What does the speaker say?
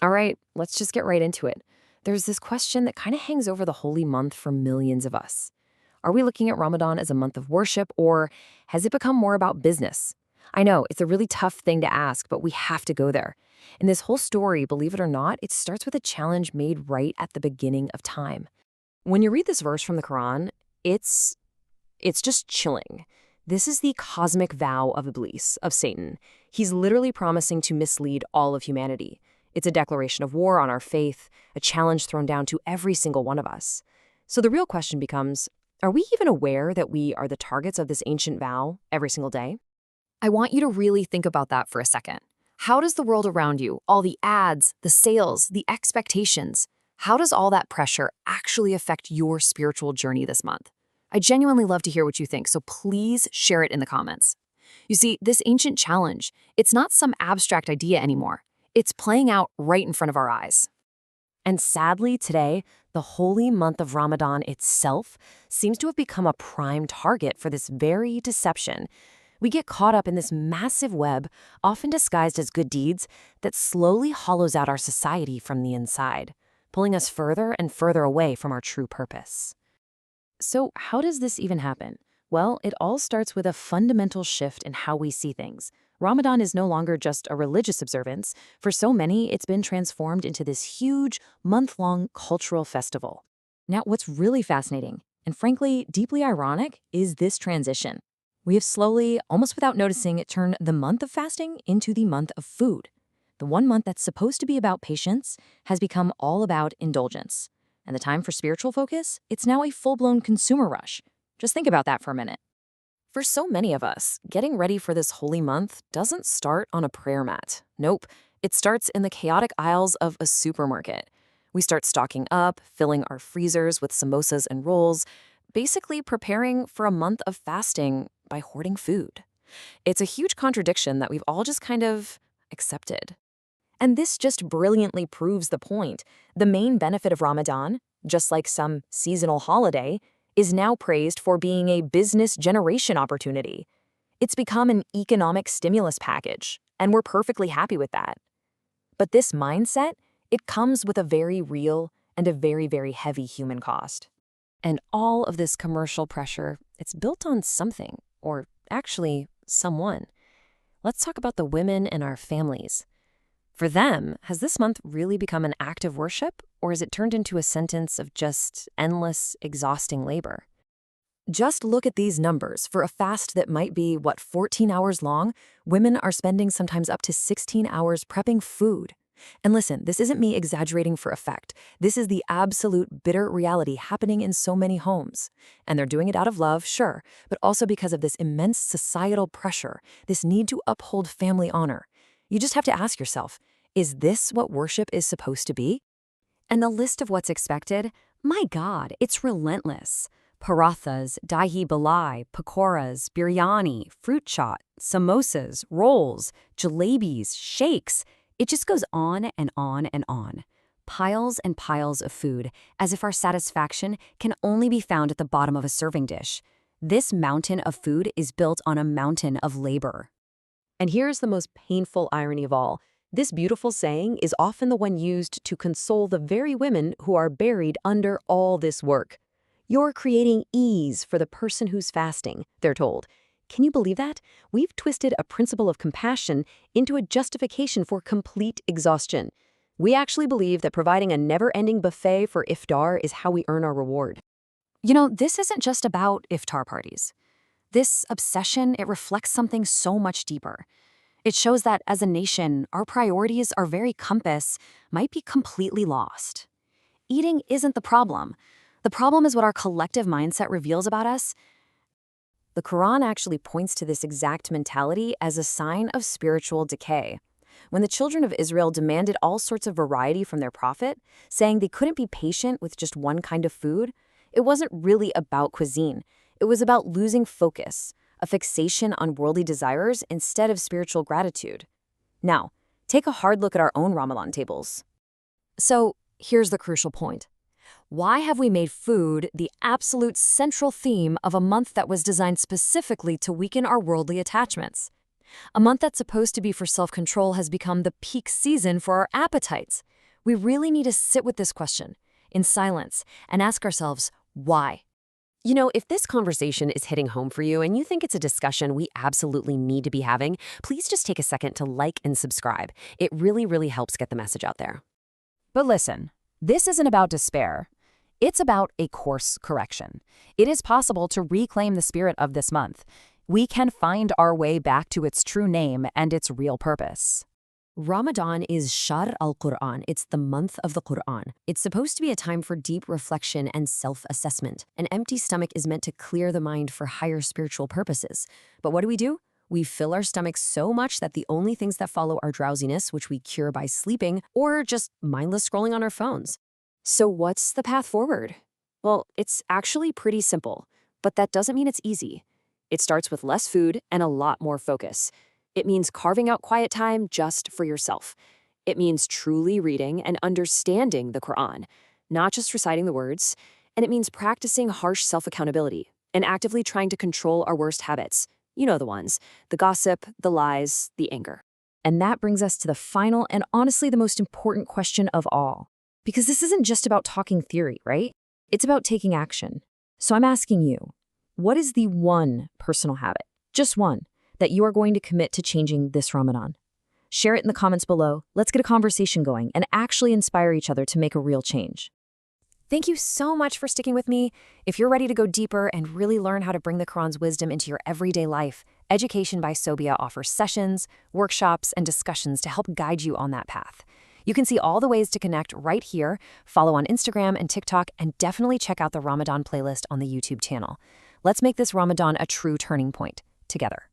All right, let's just get right into it. There's this question that kind of hangs over the holy month for millions of us. Are we looking at Ramadan as a month of worship, or has it become more about business? I know, it's a really tough thing to ask, but we have to go there. And this whole story, believe it or not, it starts with a challenge made right at the beginning of time. When you read this verse from the Quran, it's just chilling. This is the cosmic vow of Iblis, of Satan. He's literally promising to mislead all of humanity. It's a declaration of war on our faith, a challenge thrown down to every single one of us. So the real question becomes, are we even aware that we are the targets of this ancient vow every single day? I want you to really think about that for a second. How does the world around you, all the ads, the sales, the expectations, how does all that pressure actually affect your spiritual journey this month? I genuinely love to hear what you think, so please share it in the comments. You see, this ancient challenge, it's not some abstract idea anymore. It's playing out right in front of our eyes. And sadly, today, the holy month of Ramadan itself seems to have become a prime target for this very deception. We get caught up in this massive web, often disguised as good deeds, that slowly hollows out our society from the inside, pulling us further and further away from our true purpose. So how does this even happen? Well, it all starts with a fundamental shift in how we see things. Ramadan is no longer just a religious observance. For so many, it's been transformed into this huge, month-long cultural festival. Now, what's really fascinating, and frankly, deeply ironic, is this transition. We have slowly, almost without noticing it, turned the month of fasting into the month of food. The one month that's supposed to be about patience has become all about indulgence. And the time for spiritual focus, it's now a full-blown consumer rush. Just think about that for a minute. For so many of us, getting ready for this holy month doesn't start on a prayer mat. Nope, it starts in the chaotic aisles of a supermarket. We start stocking up, filling our freezers with samosas and rolls, basically preparing for a month of fasting by hoarding food. It's a huge contradiction that we've all just kind of accepted. And this just brilliantly proves the point. The main benefit of Ramadan, just like some seasonal holiday, is now praised for being a business generation opportunity. It's become an economic stimulus package, and we're perfectly happy with that. But this mindset, it comes with a very real and a very, very heavy human cost. And all of this commercial pressure, it's built on something, or actually, someone. Let's talk about the women in our families. For them, has this month really become an act of worship, or has it turned into a sentence of just endless, exhausting labor? Just look at these numbers. For a fast that might be, 14 hours long, women are spending sometimes up to 16 hours prepping food. And listen, this isn't me exaggerating for effect. This is the absolute bitter reality happening in so many homes. And they're doing it out of love, sure, but also because of this immense societal pressure, this need to uphold family honor. You just have to ask yourself, is this what worship is supposed to be? And the list of what's expected, my God, it's relentless. Parathas, dahi balai, pakoras, biryani, fruit chaat, samosas, rolls, jalebis, shakes. It just goes on and on and on. Piles and piles of food, as if our satisfaction can only be found at the bottom of a serving dish. This mountain of food is built on a mountain of labor. And here's the most painful irony of all. This beautiful saying is often the one used to console the very women who are buried under all this work. You're creating ease for the person who's fasting, they're told. Can you believe that? We've twisted a principle of compassion into a justification for complete exhaustion. We actually believe that providing a never-ending buffet for iftar is how we earn our reward. You know, this isn't just about iftar parties. This obsession, it reflects something so much deeper. It shows that as a nation, our priorities, our very compass, might be completely lost. Eating isn't the problem. The problem is what our collective mindset reveals about us. The Quran actually points to this exact mentality as a sign of spiritual decay. When the children of Israel demanded all sorts of variety from their prophet, saying they couldn't be patient with just one kind of food, it wasn't really about cuisine. It was about losing focus, a fixation on worldly desires instead of spiritual gratitude. Now, take a hard look at our own Ramadan tables. So, here's the crucial point. Why have we made food the absolute central theme of a month that was designed specifically to weaken our worldly attachments? A month that's supposed to be for self-control has become the peak season for our appetites. We really need to sit with this question in silence and ask ourselves, why? If this conversation is hitting home for you and you think it's a discussion we absolutely need to be having, please just take a second to like and subscribe. It really, really helps get the message out there. But listen, this isn't about despair. It's about a course correction. It is possible to reclaim the spirit of this month. We can find our way back to its true name and its real purpose. Ramadan is Shahr al-Qur'an. It's the month of the Qur'an. It's supposed to be a time for deep reflection and self-assessment. An empty stomach is meant to clear the mind for higher spiritual purposes. But what do? We fill our stomachs so much that the only things that follow are drowsiness, which we cure by sleeping, or just mindless scrolling on our phones. So what's the path forward? Well, it's actually pretty simple, but that doesn't mean it's easy. It starts with less food and a lot more focus. It means carving out quiet time just for yourself. It means truly reading and understanding the Quran, not just reciting the words. And it means practicing harsh self-accountability and actively trying to control our worst habits. You know the ones, the gossip, the lies, the anger. And that brings us to the final and honestly the most important question of all. Because this isn't just about talking theory, right? It's about taking action. So I'm asking you, what is the one personal habit, just one, that you are going to commit to changing this Ramadan? Share it in the comments below. Let's get a conversation going and actually inspire each other to make a real change. Thank you so much for sticking with me. If you're ready to go deeper and really learn how to bring the Quran's wisdom into your everyday life, Education by Sobia offers sessions, workshops, and discussions to help guide you on that path. You can see all the ways to connect right here, follow on Instagram and TikTok, and definitely check out the Ramadan playlist on the YouTube channel. Let's make this Ramadan a true turning point together.